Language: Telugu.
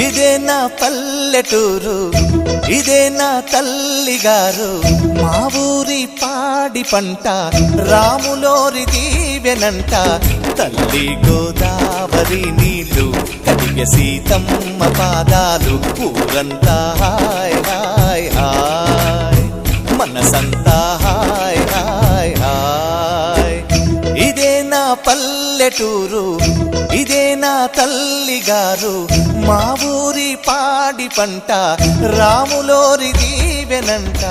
ఇదే నా పల్లెటూరు, ఇదే నా తల్లిగారు, మా ఊరి పాడి పంట రాములోరి దీవెనంట. తల్లి గోదావరి నీళ్ళు కడిగె సీతమ్మ పాదాలు, ఊరంతా హాయ్ హాయ్ హాయ్, మనసంతా హాయ్ హాయ్ హాయ్. ఇదే నా పల్లెటూరు, ఇదే నా తల్లిగారు, మా ఊరి పాడి పంట రాములోరి దీవెనంట.